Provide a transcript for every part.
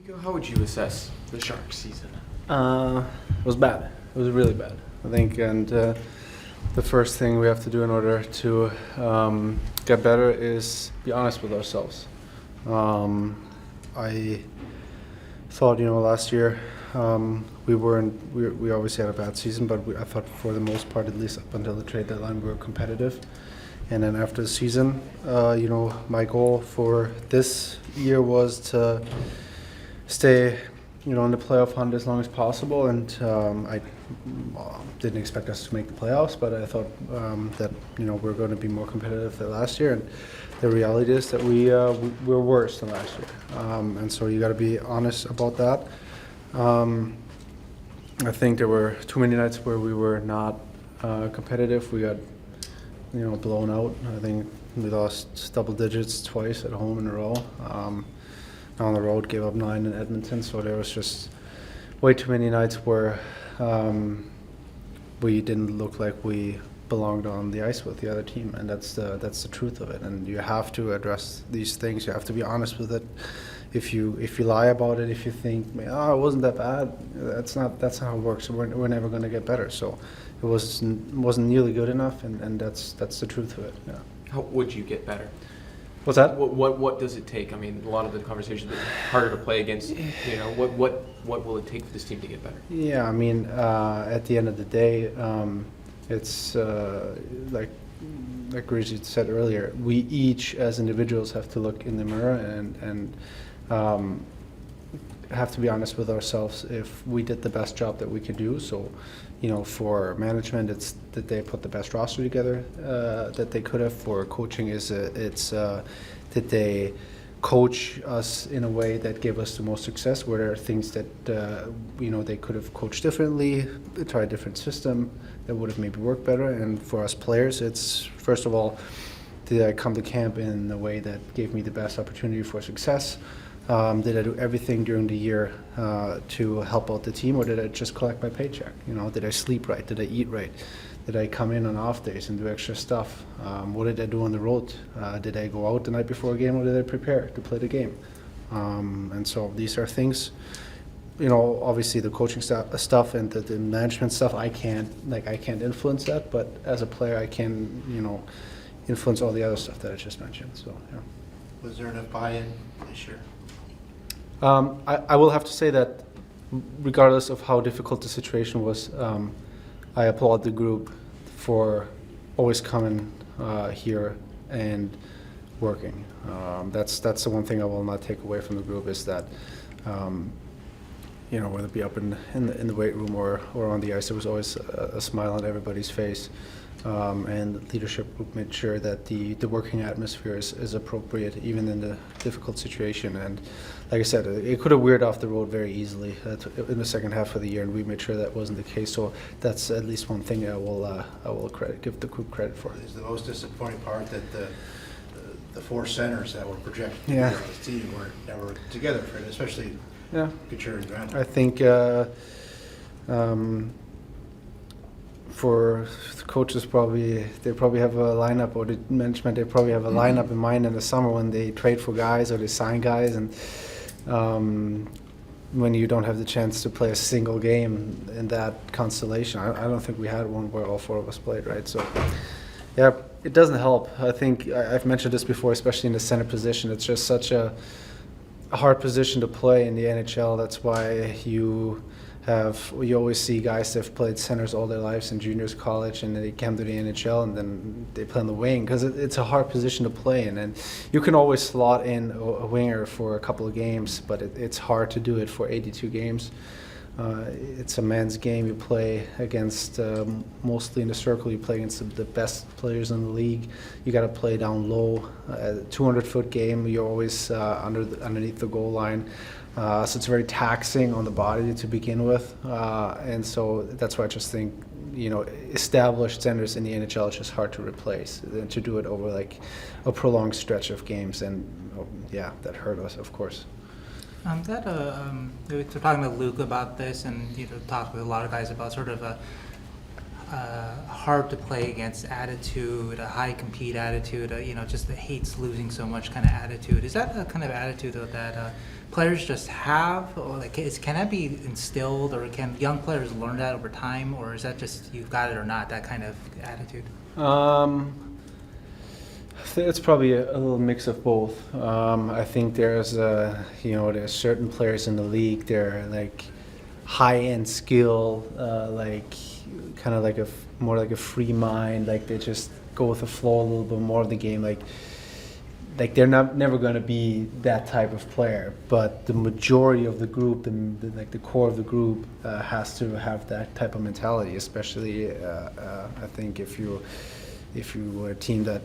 Nico, how would you assess the Sharks' season? It was bad. It was really bad, I think. And the first thing we have to do in order to get better is be honest with ourselves. I thought, last year we obviously had a bad season, but I thought for the most part, at least up until the trade deadline, we were competitive. And then after the season, my goal for this year was to stay, in the playoff hunt as long as possible. And I didn't expect us to make the playoffs, but I thought that we're going to be more competitive than last year. And the reality is that we're worse than last year. And so you got to be honest about that. I think there were too many nights where we were not competitive. We got blown out. I think we lost double digits twice at home in a row. On the road, gave up 9 in Edmonton. So there was just way too many nights where we didn't look like we belonged on the ice with the other team, and that's the truth of it. And you have to address these things. You have to be honest with it. If you lie about it, if you think, it wasn't that bad, that's not how it works. We're never going to get better. So it wasn't nearly good enough, and that's the truth of it. Yeah. How would you get better? What's that? What does it take? I mean, a lot of the conversations are harder to play against. What will it take for this team to get better? Yeah, I mean, at the end of the day, it's like Rizzi said earlier. We each, as individuals, have to look in the mirror and have to be honest with ourselves if we did the best job that we could do. So, for management, it's that they put the best roster together that they could have. For coaching, it's that they coach us in a way that gave us the most success. Where there are things that they could have coached differently, try a different system that would have maybe worked better. And for us players, it's first of all, did I come to camp in a way that gave me the best opportunity for success? Did I do everything during the year to help out the team, or did I just collect my paycheck? Did I sleep right? Did I eat right? Did I come in on off days and do extra stuff? What did I do on the road? Did I go out the night before a game, or did I prepare to play the game? And so these are things, obviously the coaching stuff and the management stuff, I can't influence that, but as a player I can, influence all the other stuff that I just mentioned. So, yeah. Was there enough buy-in this year? I will have to say that regardless of how difficult the situation was, I applaud the group for always coming here and working. That's the one thing I will not take away from the group, is that whether it be up in the weight room or on the ice, there was always a smile on everybody's face. And the leadership group made sure that the working atmosphere is appropriate even in the difficult situation. And like I said, it could have veered off the road very easily in the second half of the year, and we made sure that wasn't the case. So that's at least one thing I will give the group credit for. Is the most disappointing part that the 4 centers that were projected to be Yeah. on this team were never together for it, especially Couture and Grant. I think for the coaches, they probably have a lineup, or the management, they probably have a lineup in mind in the summer when they trade for guys or they sign guys, and when you don't have the chance to play a single game in that constellation. I don't think we had one where all 4 of us played, right? So, yeah, it doesn't help. I think I've mentioned this before, especially in the center position. It's just such a hard position to play in the NHL. That's why you always see guys that have played centers all their lives in juniors, college, and then they come to the NHL and then they play on the wing, because it's a hard position to play in. And you can always slot in a winger for a couple of games, but it's hard to do it for 82 games. It's a man's game. You play against, mostly in the circle, you play against the best players in the league. You got to play down low. A 200-foot game, you're always underneath the goal line. So it's very taxing on the body to begin with. And so that's why I just think, established centers in the NHL is just hard to replace. And to do it over like a prolonged stretch of games, and that hurt us, of course. We were talking with Luke about this, and talked with a lot of guys about sort of hard to play against attitude, a high compete attitude, just the hates losing so much kind of attitude. Is that a kind of attitude that players just have, or like can that be instilled, or can young players learn that over time, or is that just you've got it or not, that kind of attitude? It's probably a little mix of both. I think there's certain players in the league. They're like high-end skill, like kind of like more like a free mind. Like they just go with the flow a little bit more of the game. Like they're never going to be that type of player. But the majority of the group, the core of the group, has to have that type of mentality. Especially, I think if you were a team that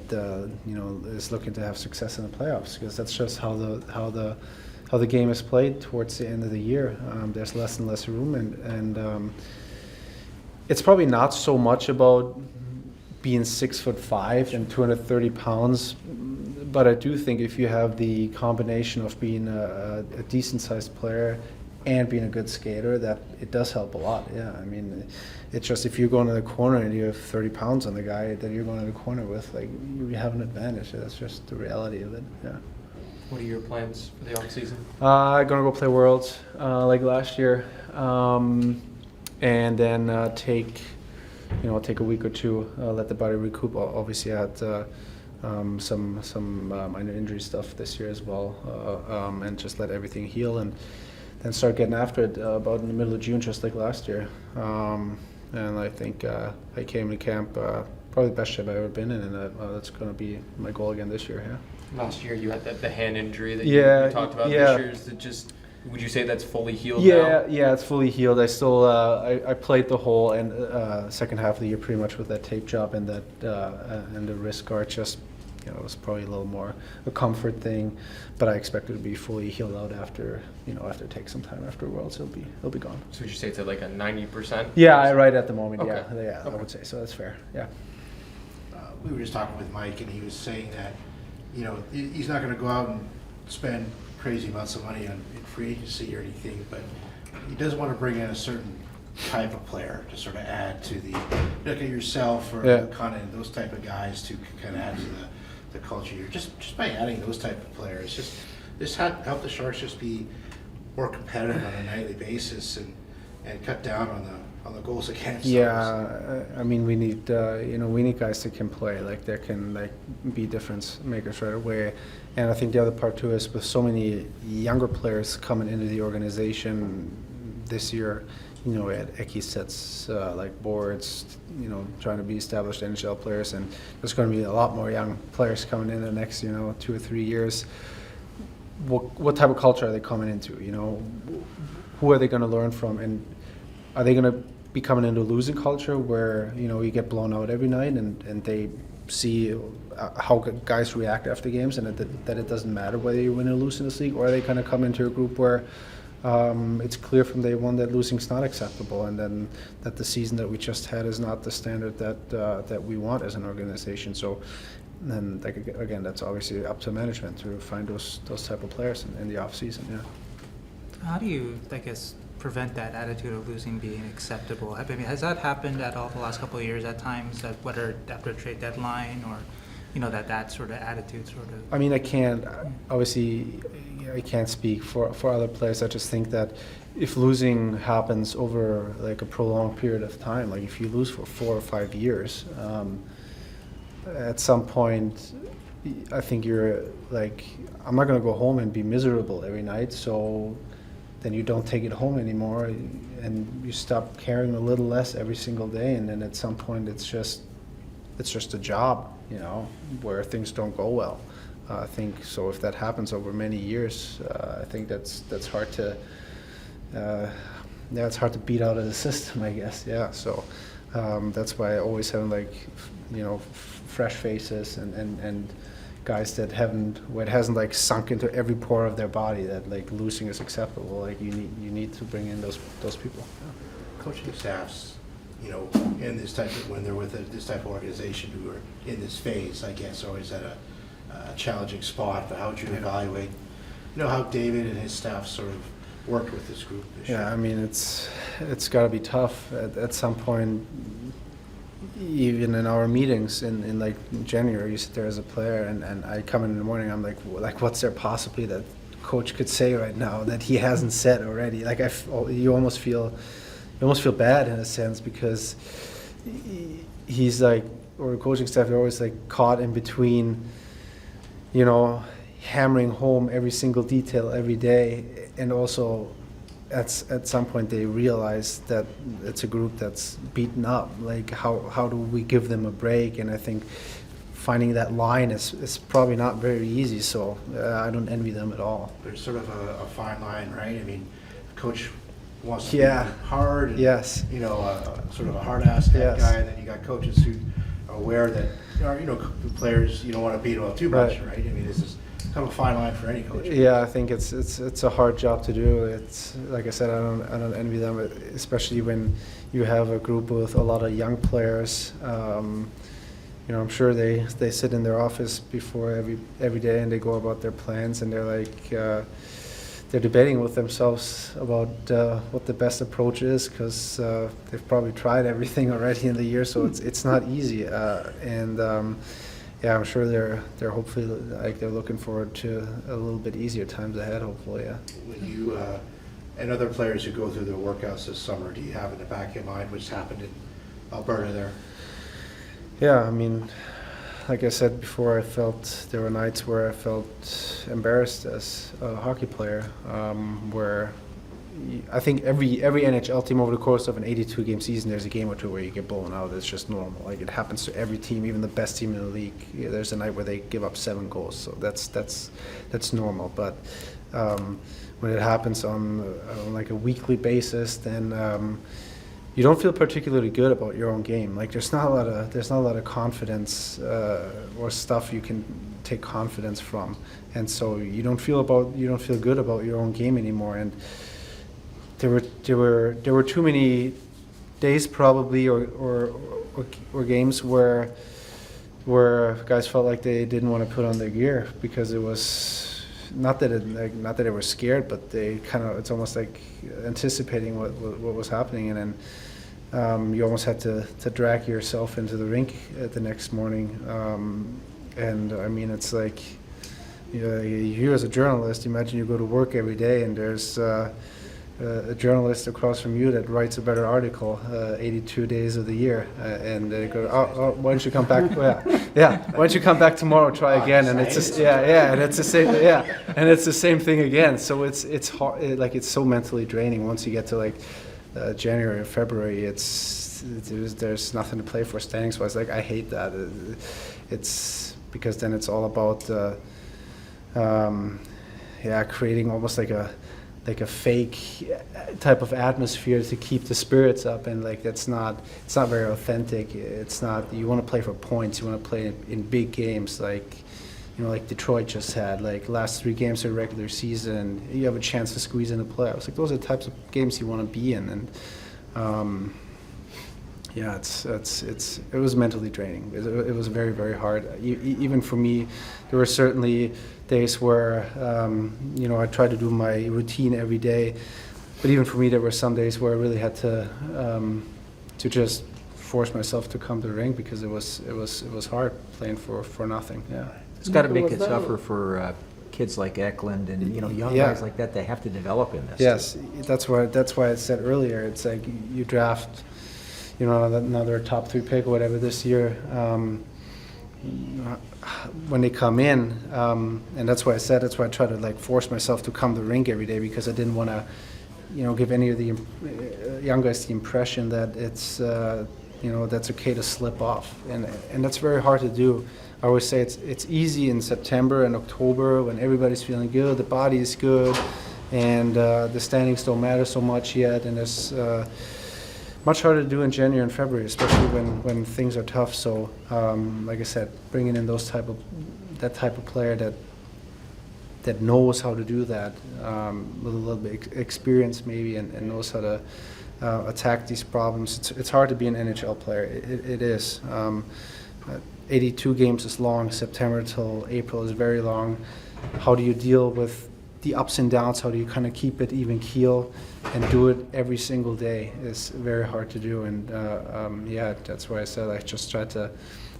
is looking to have success in the playoffs, because that's just how the game is played towards the end of the year. There's less and less room, and it's probably not so much about being 6'5" and 230 pounds, but I do think if you have the combination of being a decent sized player and being a good skater, that it does help a lot. Yeah, I mean, it's just if you're going to the corner and you have 30 pounds on the guy that you're going to the corner with, like, you have an advantage. That's just the reality of it. Yeah. What are your plans for the off season? I'm gonna go play Worlds like last year, and then take a week or two, let the body recoup. Obviously, I had some minor injury stuff this year as well, and just let everything heal and then start getting after it about in the middle of June, just like last year. And I think I came to camp probably the best shape I've ever been in, and that's going to be my goal again this year. Yeah. Last year you had the hand injury that Yeah, you talked about. yeah. This year is it just? Would you say that's fully healed Yeah, now? yeah, it's fully healed. I still I played the whole second half of the year pretty much with that tape job and that and the wrist guard. Just it was probably a little more a comfort thing, but I expect it to be fully healed out after after it takes some time after Worlds. It'll be gone. So would you say it's at like a 90%? Yeah, right at the moment. Okay. Yeah, Okay. I would say so. That's fair. Yeah. We were just talking with Mike, and he was saying that, he's not going to go out and spend crazy amounts of money on in free agency or anything, but he does want to bring in a certain type of player to sort of add to the, look at yourself or Yeah. Connor, those type of guys to kind of add to the culture here. Just by adding those type of players, just help the Sharks just be more competitive on a nightly basis and cut down on the goals against. Yeah, I mean, we need guys that can play, like that can be difference makers right away. And I think the other part too is with so many younger players coming into the organization this year, we had Eki sets like boards, trying to be established NHL players, and there's going to be a lot more young players coming in the next 2 or 3 years. What type of culture are they coming into? Who are they going to learn from, and are they going to be coming into a losing culture where you get blown out every night and they see how guys react after games and that it doesn't matter whether you win or lose in this league, or are they kind of come into a group where it's clear from day one that losing's not acceptable, and then that the season that we just had is not the standard that we want as an organization. So then again, that's obviously up to management to find those type of players in the off season. Yeah. How do you, I guess, prevent that attitude of losing being acceptable? I mean, has that happened at all the last couple of years at times, that whether after a trade deadline or, that sort of attitude sort of? I mean, I can't speak for other players. I just think that if losing happens over like a prolonged period of time, like if you lose for 4 or 5 years, at some point, I think you're like, I'm not going to go home and be miserable every night. So then you don't take it home anymore, and you stop caring a little less every single day. And then at some point, it's just a job, where things don't go well. I think so. If that happens over many years, I think that's hard to. It's hard to beat out of the system, I guess. Yeah. So that's why I always have fresh faces and guys that where it hasn't sunk into every pore of their body that losing is acceptable. Like you need to bring in those people. Yeah. Coaching staffs, in this type of, when they're with this type of organization who are in this phase, I guess, always at a challenging spot. But how would you evaluate, how David and his staff sort of worked with this group this year? Yeah, I mean, it's got to be tough at some point. even in our meetings in like January, you sit there as a player, and I come in the morning, I'm like, what's there possibly that coach could say right now that he hasn't said already? Like you almost feel bad in a sense, because he's like, or the coaching staff, they're always like caught in between, you know, hammering home every single detail every day, and also at some point they realize that it's a group that's beaten up. Like how do we give them a break? And I think finding that line is probably not very easy. So I don't envy them at all. There's sort of a fine line, right? I mean, coach wants to Yeah. be hard and, Yes. you know, sort of a hard-ass type Yes. guy, and then you got coaches who are aware that, you know, players, you don't want to beat them up too much, Right. right? I mean, this is kind of a fine line for any coach. Yeah, I think it's a hard job to do. It's like I said, I don't envy them, especially when you have a group with a lot of young players. You know, I'm sure they sit in their office before every day and they go about their plans, and they're like they're debating with themselves about what the best approach is, because they've probably tried everything already in the year, so it's not easy. Yeah, I'm sure they're hopefully, like, they're looking forward to a little bit easier times ahead, hopefully, yeah. When you and other players who go through their workouts this summer, do you have in the back of your mind what's happened in Alberta there? Yeah, I mean, like I said before, there were nights where I felt embarrassed as a hockey player, where I think every NHL team over the course of an 82-game season, there's a game or two where you get blown out. It's just normal. Like, it happens to every team, even the best team in the league. Yeah, there's a night where they give up 7 goals, so that's normal. But when it happens on like a weekly basis, then you don't feel particularly good about your own game. Like, there's not a lot of confidence or stuff you can take confidence from, and so you don't feel good about your own game anymore. And there were too many days probably or games where guys felt like they didn't want to put on their gear, because it was not that they were scared, but it's almost like anticipating what was happening, and then you almost had to drag yourself into the rink the next morning. And I mean, it's like, you know, you as a journalist, imagine you go to work every day and there's a journalist across from you that writes a better article 82 days of the year, and they go, oh, why don't you come back? Yeah, why don't you come back tomorrow? Try again, and it's just, and it's the same, and it's the same thing again. So it's hard, like, it's so mentally draining once you get to like January or February. There's nothing to play for standings wise. Like, I hate that. It's because then it's all about creating almost like a fake type of atmosphere to keep the spirits up, and like it's not very authentic. It's not, you want to play for points, you want to play in big games, like, you know, like Detroit just had, like, last 3 games of the regular season, you have a chance to squeeze in the playoffs. Like, those are the types of games you want to be in, and it was mentally draining. It was very, very hard. Even for me, there were certainly days where, you know, I tried to do my routine every day, but even for me, there were some days where I really had to just force myself to come to the rink, because it was hard playing for nothing. Yeah. It's got to make it tougher for kids like Eklund and, you know, young guys like that. They have to develop in this. Yes, that's why I said earlier. It's like you draft, you know, another top 3 pick or whatever this year. When they come in, and that's why I try to like force myself to come to the rink every day, because I didn't want to, you know, give any of the young guys the impression that it's, you know, that's okay to slip off, and that's very hard to do. I always say it's easy in September and October when everybody's feeling good, the body is good, and the standings don't matter so much yet, and it's much harder to do in January and February, especially when things are tough. So, like I said, bringing in that type of player that knows how to do that, with a little bit experience maybe, and knows how to attack these problems. It's hard to be an NHL player. It is. 82 games is long. September till April is very long. How do you deal with the ups and downs, how do you kind of keep it even keel and do it every single day is very hard to do. And yeah, that's why I said I just try to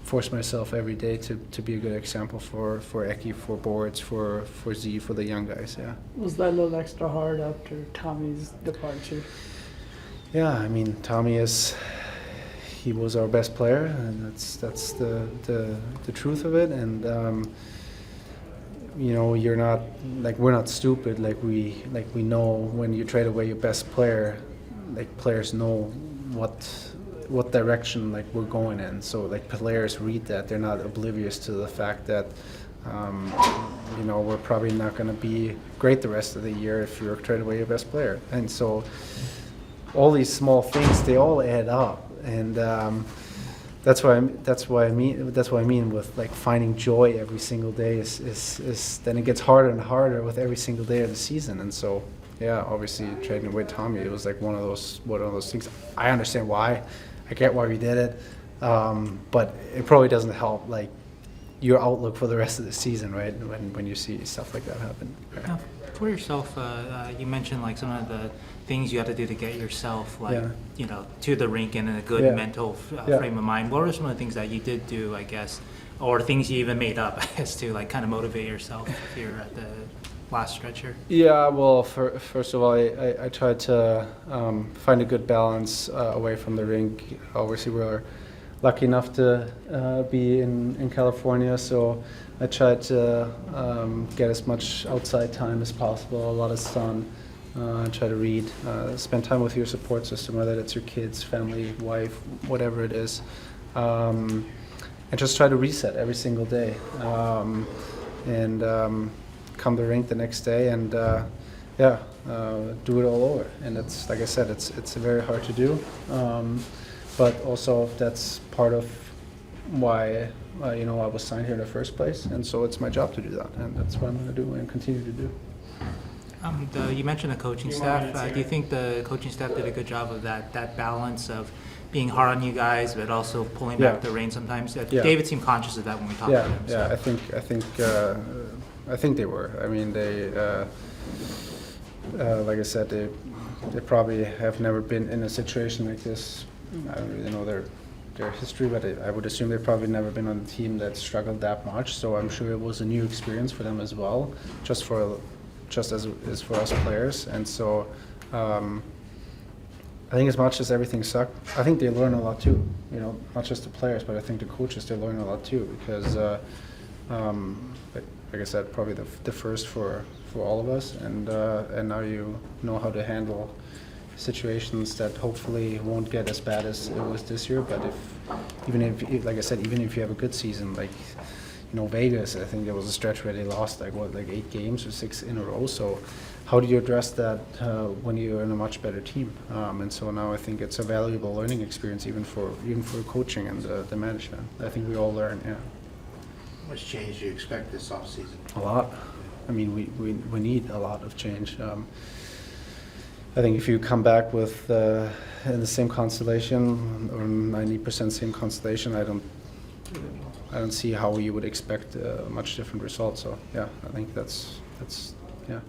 force myself every day to be a good example for Eki, for Boards, for Z, for the young guys. Yeah. Was that a little extra hard after Tommy's departure? Yeah, I mean, Tommy he was our best player, and that's the truth of it. And you know, we're not stupid. Like we know when you trade away your best player, like players know what direction like we're going in. So like players read that. They're not oblivious to the fact that you know, we're probably not going to be great the rest of the year if you trade away your best player. And so all these small things, they all add up. And that's what I mean with like finding joy every single day is then it gets harder and harder with every single day of the season. And so yeah, obviously trading away Tommy, it was like one of those things. I understand why, I get why we did it, but it probably doesn't help like your outlook for the rest of the season, right? When you see stuff like that happen. Right? Now, for yourself, you mentioned like some of the things you had to do to get yourself like you know, to the rink and in a good mental frame of mind. What are some of the things that you did do, I guess, or things you even made up, I guess, to like kind of motivate yourself here at the last stretch here? Yeah, well, first of all, I tried to find a good balance away from the rink. Obviously, we're lucky enough to be in California, so I tried to get as much outside time as possible, a lot of sun. Try to read, spend time with your support system, whether it's your kids, family, wife, whatever it is, and just try to reset every single day, and come to the rink the next day and do it all over. And it's like I said, it's very hard to do, but also that's part of why you know, I was signed here in the first place, and so it's my job to do that, and that's what I'm going to do and continue to do. You mentioned the coaching staff. Do you think the coaching staff did a good job of that balance of being hard on you guys, but also pulling back the reins sometimes? David seemed conscious of that when we talked to him. Yeah, so. I think they were. I mean, they, like I said, they probably have never been in a situation like this. I don't really know their history, but I would assume they've probably never been on a team that struggled that much. So I'm sure it was a new experience for them as well, just as for us players. And so I think as much as everything sucked, I think they learn a lot too. You know, not just the players, but I think the coaches, they learn a lot too, because like I said, probably the first for all of us, and now you know how to handle situations that hopefully won't get as bad as it was this year. But even if like I said, even if you have a good season, like, you know, Vegas, I think there was a stretch where they lost like 8 games or 6 in a row. So how do you address that when you're in a much better team? And so now I think it's a valuable learning experience even for coaching and the management. I think we all learn. Yeah. How much change do you expect this offseason? A lot. I mean, we need a lot of change. I think if you come back with in the same constellation or 90% same constellation, I don't see how you would expect a much different result. So yeah, I think that's yeah.